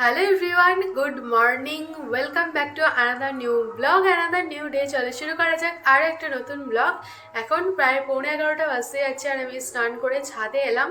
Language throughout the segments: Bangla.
Hello everyone, good morning. Welcome back to another new blog, another new day. চলে শুরু করা যাক আর একটা নতুন ব্লগ। এখন প্রায় 11:15 বাজতে যাচ্ছে আর আমি স্নান করে ছাদে এলাম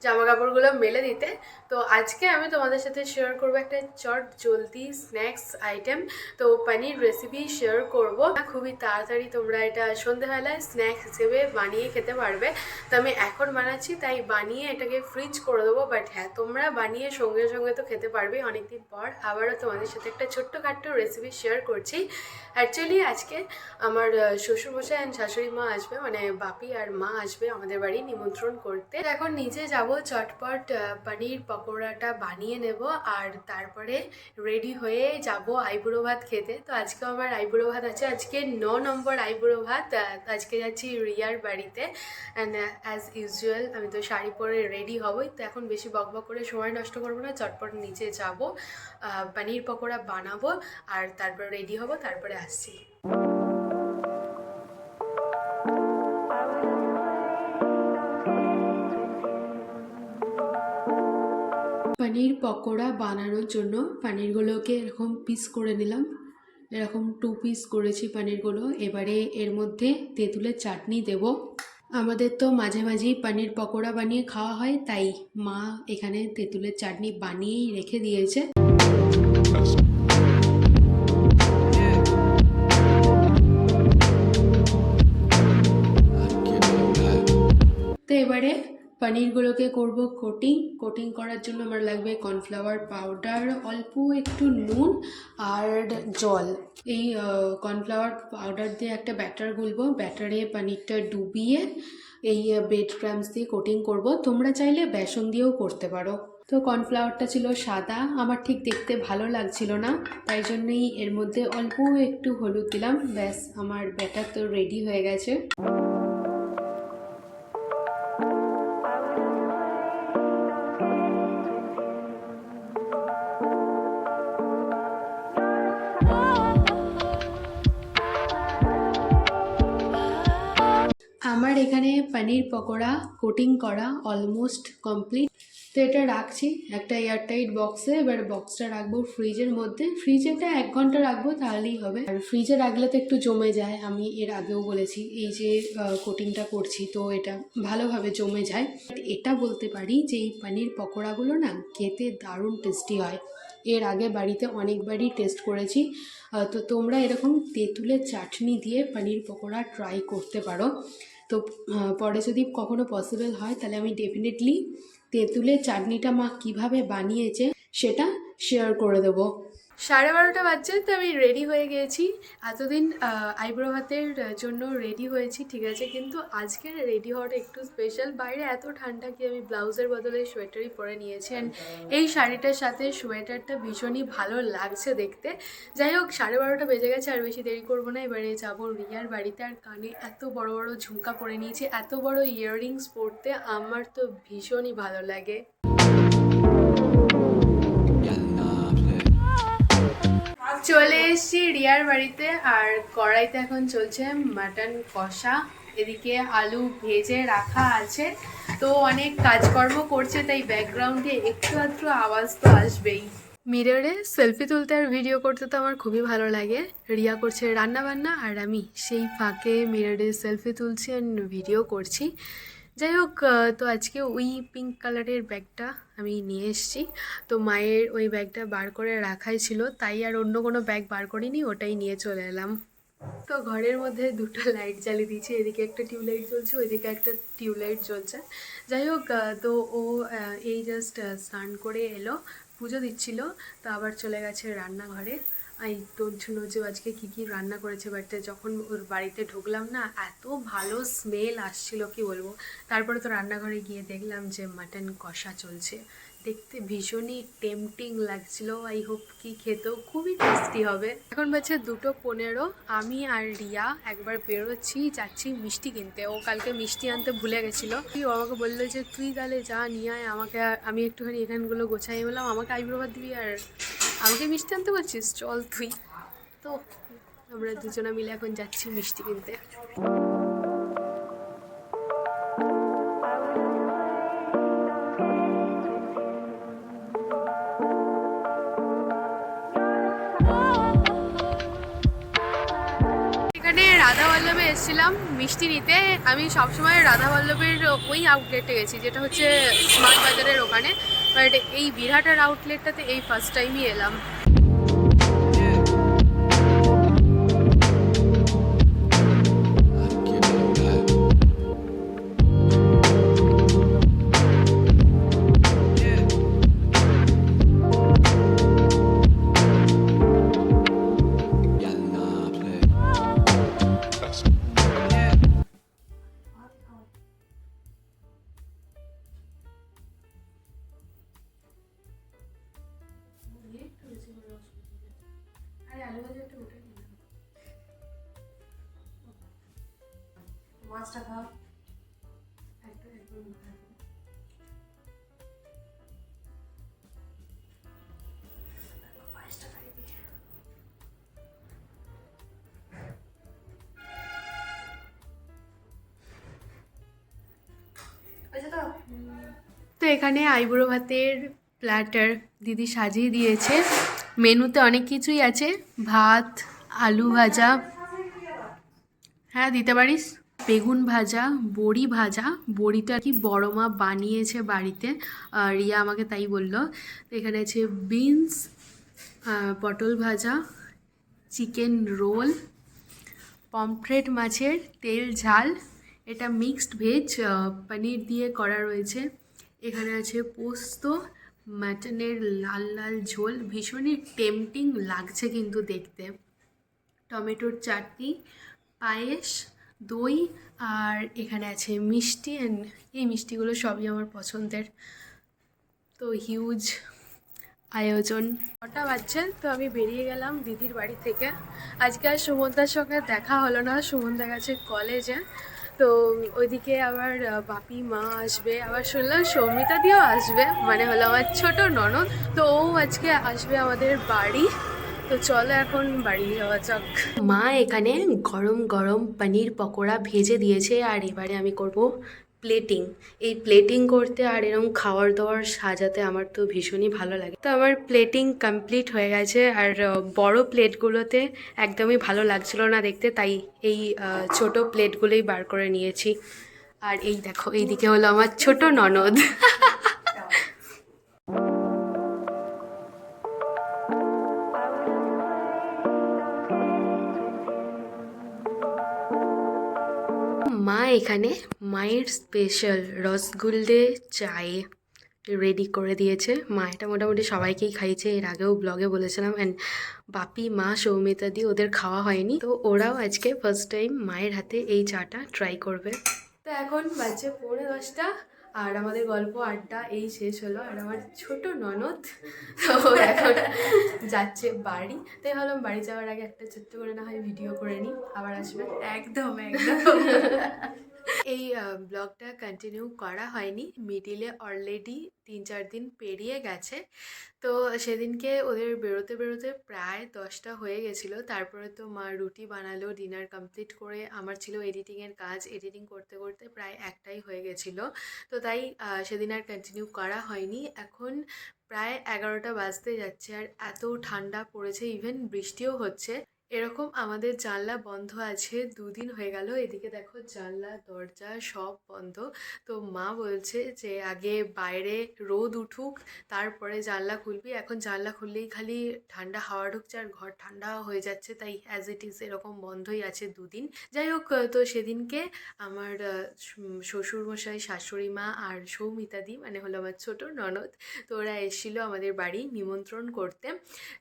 জামা কাপড়গুলো মেলে দিতে। তো আজকে আমি তোমাদের সাথে শেয়ার করবো একটা চট জলদি স্ন্যাক্স আইটেম। তো পনির রেসিপি শেয়ার করব। খুবই তাড়াতাড়ি তোমরা এটা সন্ধ্যেবেলায় স্ন্যাক্স হিসেবে বানিয়ে খেতে পারবে। তো আমি এখন বানাচ্ছি, তাই বানিয়ে এটাকে ফ্রিজ করে দেবো। বাট হ্যাঁ, তোমরা বানিয়ে সঙ্গে সঙ্গে তো খেতে পারবে। অনেকদিন পর আবারও তোমাদের সাথে একটা ছোট্টখাট্ট রেসিপি শেয়ার করছি। অ্যাকচুয়ালি আজকে আমার শ্বশুরমশাই অ্যান্ড শাশুড়ি মা আসবে, মানে বাপি আর মা আসবে আমাদের বাড়ি নিমন্ত্রণ করতে। এখন নিচে যাব, চটপট পনির পকোড়াটা বানিয়ে নেব আর তারপরে রেডি হয়ে যাব আইবুড়ো ভাত খেতে। তো আজকে আমার আইবুড়ো ভাত আছে, আজকে 9 নম্বর আইবুড়ো ভাত। আজকে যাচ্ছি রিয়ার বাড়িতে অ্যান্ড অ্যাজ ইউজুয়াল আমি তো শাড়ি পরে রেডি হবই। তো এখন বেশি বকবক করে সময় নষ্ট করবো না, চটপট নিচে যাব, পনির পকোড়া বানাবো আর তারপর রেডি হব, তারপরে আসছি। পনির পকোড়া বানানোর জন্য পনিরগুলোকে এরকম পিস করে নিলাম, এরকম 2 পিস করেছি পনিরগুলো। এবারে এর মধ্যে তেঁতুলের চাটনি দেব। আমাদের তো মাঝে মাঝেই পনির পকোড়া বানিয়ে খাওয়া হয়, তাই মা এখানে তেঁতুলের চাটনি বানিয়েই রেখে দিয়েছে। তো এবারে পনিরগুলোকে করব কোটিং। কোটিং করার জন্য আমার লাগবে কর্নফ্লাওয়ার পাউডার, অল্প একটু নুন আর জল। এই কর্নফ্লাওয়ার পাউডার দিয়ে একটা ব্যাটার গুলবো, ব্যাটারে পনিরটা ডুবিয়ে এই ব্রেড ক্রাম্বস দিয়ে কোটিং করব। তোমরা চাইলে বেসন দিয়েও করতে পারো। তো কর্নফ্লাওয়ারটা ছিল সাদা, আমার ঠিক দেখতে ভালো লাগছিল না, তাই জন্যই এর মধ্যে অল্প একটু হলুদ দিলাম। ব্যাস, আমার ব্যাটার তো রেডি হয়ে গেছে। আমার এখানে পনির পকোড়া কোটিং করা অলমোস্ট কমপ্লিট। তো এটা রাখছি একটা এয়ারটাইট বক্সে। এবার বক্সটা রাখবো ফ্রিজের মধ্যে। ফ্রিজে এটা 1 ঘন্টা রাখবো, তাহলেই হবে। আর ফ্রিজে রাখলে তো একটু জমে যায়, আমি এর আগেও বলেছি। এই যে কোটিংটা করছি, তো এটা ভালোভাবে জমে যায়। এটা বলতে পারি যে এই পনির পকোড়াগুলো না খেতে দারুণ টেস্টি হয়। এর আগে বাড়িতে অনেকবারই টেস্ট করেছি। তো তোমরা এরকম তেঁতুলের চাটনি দিয়ে পনির পকোড়া ট্রাই করতে পারো। তো পরে যদি কখনো পসিবল হয় তাহলে আমি ডেফিনেটলি তেঁতুলের চাটনিটা মা কিভাবে বানিয়েছে সেটা শেয়ার করে দেবো। 12:30 বাজছে, তো আমি রেডি হয়ে গিয়েছি। এতদিন আইব্রো ভাতের জন্য রেডি হয়েছি, ঠিক আছে, কিন্তু আজকের রেডি হওয়াটা একটু স্পেশাল। বাইরে এত ঠান্ডা কি আমি ব্লাউজের বদলে সোয়েটারই পরে নিয়েছি। অ্যান্ড এই শাড়িটার সাথে সোয়েটারটা ভীষণই ভালো লাগছে দেখতে। যাই হোক, 12:30 বেজে গেছে, আর বেশি দেরি করবো না। এবারে যাবো রিয়ার বাড়িতে। আর কানে এত বড় বড় ঝুমকা পরে নিয়েছি, এত বড় ইয়াররিংস পরতে আমার তো ভীষণই ভালো লাগে। চলে এসেছি রিয়ার বাড়িতে, আর কড়াইতে এখন চলছে মাটন কষা। এদিকে আলু ভেজে রাখা আছে। তো অনেক কাজকর্ম করছে, তাই ব্যাকগ্রাউন্ডে একটু আধটু আওয়াজ তো আসবেই। মিররে সেলফি তুলতে আর ভিডিও করতে তো আমার খুবই ভালো লাগে। রিয়া করছে রান্না বান্না আর আমি সেই ফাঁকে মিররে সেলফি তুলছি আর ভিডিও করছি। যাই হোক, তো আজকে ওই পিঙ্ক কালারের ব্যাগটা আমি নিয়ে এসেছি। তো মায়ের ওই ব্যাগটা বার করে রাখাই ছিল, তাই আর অন্য কোনো ব্যাগ বার করিনি, ওটাই নিয়ে চলে এলাম। তো ঘরের মধ্যে দুটো লাইট জ্বালিয়ে দিয়েছি, এদিকে একটা টিউবলাইট জ্বলছে, ওইদিকে একটা টিউবলাইট জ্বলছে। যাই হোক, তো ও এই জাস্ট স্নান করে এলো, পুজো দিচ্ছিল, তো আবার চলে গেছে রান্নাঘরে। এই তোর জন্য যে আজকে কী কী রান্না করেছে, বাট যখন ওর বাড়িতে ঢুকলাম না, এত ভালো স্মেল আসছিল কি বলবো। তারপরে তো রান্নাঘরে গিয়ে দেখলাম যে মাটন কষা চলছে, দেখতে ভীষণই টেম্পটিং লাগছিল। আই হোপ কি খেতেও খুবই টেস্টি হবে। এখন বাজছে 2:15, আমি আর রিয়া একবার বেরোচ্ছি, যাচ্ছি মিষ্টি কিনতে। ও কালকে মিষ্টি আনতে ভুলে গেছিলো। ও আমাকে বললো যে তুই তাহলে যা নিয়ে আয়, আমাকে আমি একটুখানি এখানগুলো গোছাই। বললাম আমাকে আইব্রো ভাত দিবি আর আমাকে মিষ্টি আনতে বলছিস, চল তুই। তো আমরা দুজনে মিলে এখন যাচ্ছি মিষ্টি কিনতে। রাধা বল্লভে এসেছিলাম মিষ্টি নিতে। আমি সবসময় রাধা বল্লভের ওই আউটলেটে গেছি যেটা হচ্ছে স্মার্ট বাজারের ওখানে, বাট এই বিরাটার আউটলেটটাতে এই ফার্স্ট টাইমই এলাম। মাছটা খাও একটা একদম তো এখানে আইবুড়ো ভাতের প্ল্যাটার দিদি সাজিয়ে দিয়েছে। মেনুতে অনেক কিছুই আছে, ভাত, আলু ভাজা, হ্যাঁ দিতে পারিস, বেগুন ভাজা, বড়ি ভাজা, বড়িটা কি বড় মা বানিয়েছে বাড়িতে, রিয়া আমাকে তাই বললো। এখানে আছে বিনস, পটল ভাজা, চিকেন রোল, পমফ্রেট মাছের তেল ঝাল, এটা মিক্সড ভেজ, পনির দিয়ে করা রয়েছে। এখানে আছে পোস্ত, মাটনের লাল লাল ঝোল, ভীষণই টেম্পটিং লাগছে কিন্তু দেখতে, টমেটোর চাটনি, পায়েস, দই, আর এখানে আছে মিষ্টি। অ্যান্ড এই মিষ্টিগুলো সবই আমার পছন্দের। তো হিউজ আয়োজন। 9টা বাজছে, তো আমি বেরিয়ে গেলাম দিদির বাড়ি থেকে। আজকে আর সুমনদার সঙ্গে দেখা হলো না, সুমনদা গেছে কলেজে। তো ওইদিকে আবার বাপি মা আসবে, আবার শুনলাম সৌমিতা দিও আসবে, মানে হলো আমার ছোট ননদ। তো ও আজকে আসবে আমাদের বাড়ি। তো চলো এখন বাড়ি যাওয়া যাক। মা এখানে গরম গরম পনির পকোড়া ভেজে দিয়েছে, আর এবারে আমি করব প্লেটিং। এই প্লেটিং করতে আর এরকম খাওয়ার দাওয়ার সাজাতে আমার তো ভীষণই ভালো লাগে। তো আমার প্লেটিং কমপ্লিট হয়ে গেছে, আর বড় প্লেটগুলোতে একদমই ভালো লাগছিল না দেখতে, তাই এই ছোট প্লেটগুলোই বার করে নিয়েছি। আর এই দেখো এইদিকে হলো আমার ছোট ননদ। মা এখানে মায়ের স্পেশাল রসগুল্লে চায়ে রেডি করে দিয়েছে। মা এটা মোটামুটি সবাইকেই খাইয়েছে, এর আগেও ব্লগে বলেছিলাম। অ্যান্ড বাপি মা সৌমিতা দি ওদের খাওয়া হয়নি, তো ওরাও আজকে ফার্স্ট টাইম মায়ের হাতে এই চাটা ট্রাই করবে। তো এখন বাজে 10:45, আর আমাদের গল্প আড্ডা এই শেষ হলো। আর আমার ছোট ননদ তো এখন যাচ্ছে বাড়ি, তাই ভাবলাম বাড়ি যাওয়ার আগে একটা ছোট্ট করে না হয় ভিডিও করে নিই, আবার আসবে। একদম একদম। এই ব্লগটা কন্টিনিউ করা হয়নি, মিডিলে অলরেডি 3-4 দিন পেরিয়ে গেছে। তো সেদিনকে ওদের বেরোতে বেরোতে প্রায় 10টা হয়ে গেছিলো। তারপরে তো মা রুটি বানালো, ডিনার কমপ্লিট করে আমার ছিল এডিটিংয়ের কাজ, এডিটিং করতে করতে প্রায় 1টাই হয়ে গেছিলো। তো তাই সেদিন আর কন্টিনিউ করা হয়নি। এখন প্রায় 11টা বাজতে যাচ্ছে, আর এত ঠান্ডা পড়েছে, ইভেন বৃষ্টিও হচ্ছে। এরকম আমাদের জানলা বন্ধ আছে 2 দিন হয়ে গেল। এদিকে দেখো জানলা দরজা সব বন্ধ। তো মা বলছে যে আগে বাইরে রোদ উঠুক তারপরে জানলা খুলবি, এখন জানলা খুললেই খালি ঠান্ডা হাওয়া ঢুকছে আর ঘর ঠান্ডা হয়ে যাচ্ছে, তাই অ্যাজ ইট ইজ এরকম বন্ধই আছে 2 দিন। যাই হোক, তো সেদিনকে আমার শ্বশুরমশাই, শাশুড়ি মা আর সৌমিতাদি, মানে হলো আমার ছোট ননদ, তো ওরা এসেছিলো আমাদের বাড়ি নিমন্ত্রণ করতে।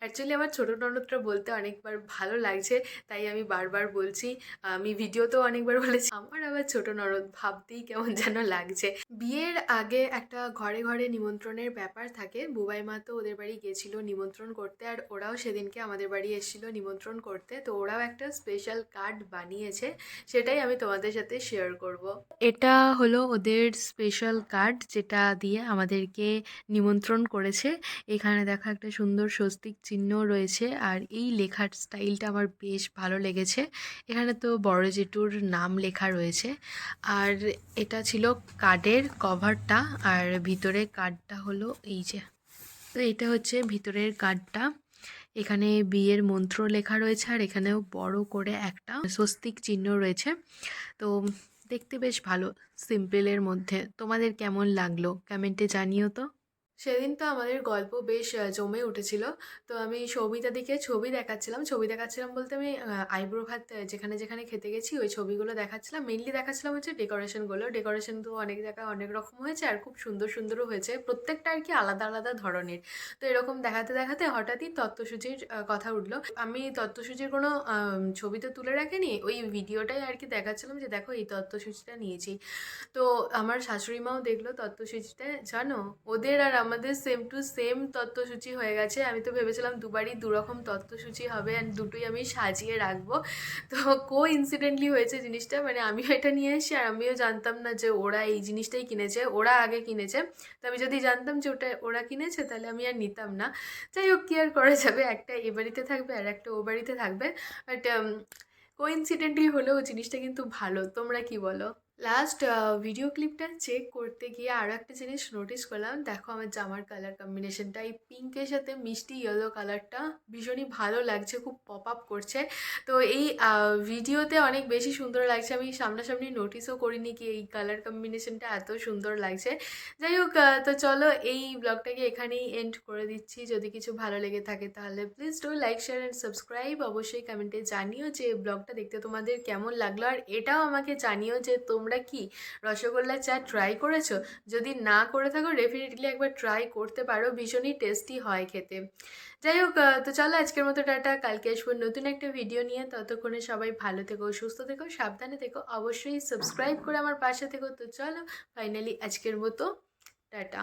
অ্যাকচুয়ালি আমার ছোটো ননদটা বলতে অনেকবার ভালো লাগছে, তাই আমি বারবার বলছি। আমি ভিডিওতেও অনেকবার বলেছি, আমার আবার ছোটো ননদ ভাবতেই কেমন যেন লাগছে। বিয়ের আগে একটা ঘরে ঘরে নিমন্ত্রণের ব্যাপার থাকে। বুবাই মা তো ওদের বাড়ি গেছিলো নিমন্ত্রণ করতে, আর ওরাও সেদিনকে আমাদের বাড়ি এসেছিলো নিমন্ত্রণ করতে। তো ওরাও একটা স্পেশাল কার্ড বানিয়েছে, সেটাই আমি তোমাদের সাথে শেয়ার করব। এটা হলো ওদের স্পেশাল কার্ড, যেটা দিয়ে আমাদেরকে নিমন্ত্রণ করেছে। এখানে দেখা একটা সুন্দর স্বস্তিক চিহ্ন রয়েছে, আর এই লেখার স্টাইলটা আমার বেশ ভালো লেগেছে। এখানে তো বড় জেঠুর নাম লেখা রয়েছে, আর এটা ছিল কার্ডের কভারটা, আর ভিতরে কার্ডটা হলো এই যে তো এটা হচ্ছে ভিতরের কার্ডটা। এখানে বিয়ের মন্ত্র লেখা রয়েছে আর এখানেও বড় করে একটা স্বস্তিক চিহ্ন রয়েছে। তো দেখতে বেশ ভালো, সিম্পলের মধ্যে। তোমাদের কেমন লাগলো কমেন্টে জানিও তো। সেদিন তো আমাদের গল্প বেশ জমে উঠেছিল। তো আমি সৌমিতাদিকে ছবি দেখাচ্ছিলাম বলতে আমি আইব্রো ভাত যেখানে যেখানে খেতে গেছি ওই ছবিগুলো দেখাচ্ছিলাম। মেনলি দেখাচ্ছিলাম হচ্ছে ডেকোরেশন তো অনেক জায়গায় অনেক রকম হয়েছে আর খুব সুন্দর সুন্দরও হয়েছে, প্রত্যেকটা আর কি আলাদা আলাদা ধরনের। তো এরকম দেখাতে দেখাতে হঠাৎই তত্ত্বসূচির কথা উঠলো। আমি তত্ত্বসূচির কোনো ছবি তো তুলে রাখিনি, ওই ভিডিওটাই আর কি দেখাচ্ছিলাম যে দেখো এই তত্ত্বসূচিটা নিয়েছি। তো আমার শাশুড়ি মাও দেখলো তত্ত্বসূচিটা, জানো ওদের আর আমাদের সেম টু সেম তত্ত্বসূচি হয়ে গেছে। আমি তো ভেবেছিলাম দুবারই দুরকম তত্ত্বসূচি হবে অ্যান্ড দুটোই আমি সাজিয়ে রাখবো। তো ইনসিডেন্টলি হয়েছে জিনিসটা, মানে আমিও এটা নিয়ে এসেছি আর আমিও জানতাম না যে ওরা এই জিনিসটাই কিনেছে, ওরা আগে কিনেছে। তো আমি যদি জানতাম যে ওটা ওরা কিনেছে তাহলে আমি আর নিতাম না। যাই হোক, কি আর করা যাবে, একটা এ বাড়িতে থাকবে আর একটা ও বাড়িতে থাকবে। বাট কোইন্সিডেন্টলি হলেও জিনিসটা কিন্তু ভালো, তোমরা কি বলো? লাস্ট ভিডিও ক্লিপটা চেক করতে গিয়ে আরও একটা জিনিস নোটিস করলাম। দেখো আমার জামার কালার কম্বিনেশনটা, এই পিঙ্কের সাথে মিষ্টি ইয়েলো কালারটা ভীষণই ভালো লাগছে, খুব পপ আপ করছে। তো এই ভিডিওতে অনেক বেশি সুন্দর লাগছে, আমি সামনাসামনি নোটিসও করিনি কি এই কালার কম্বিনেশনটা এত সুন্দর লাগছে। যাই হোক, তো চলো এই ব্লগটাকে এখানেই এন্ড করে দিচ্ছি। যদি কিছু ভালো লেগে থাকে তাহলে please do like, share and subscribe. অবশ্যই কমেন্টে জানিও যে ব্লগটা দেখতে তোমাদের কেমন লাগলো, আর এটাও আমাকে জানিও যে তোমরা কি রসগোল্লা চা ট্রাই করেছো। যদি না করে থাকো ডেফিনেটলি একবার ট্রাই করতে পারো, ভীষণই টেস্টি হয় খেতে। যাই হোক, তো চলো আজকের মতো টাটা, কালকে আসবো নতুন একটা ভিডিও নিয়ে। ততক্ষণে সবাই ভালো থেকো, সুস্থ থেকো, সাবধানে থেকো, অবশ্যই সাবস্ক্রাইব করে আমার পাশে থেকো। তো চলো ফাইনালি আজকের মতো টাটা।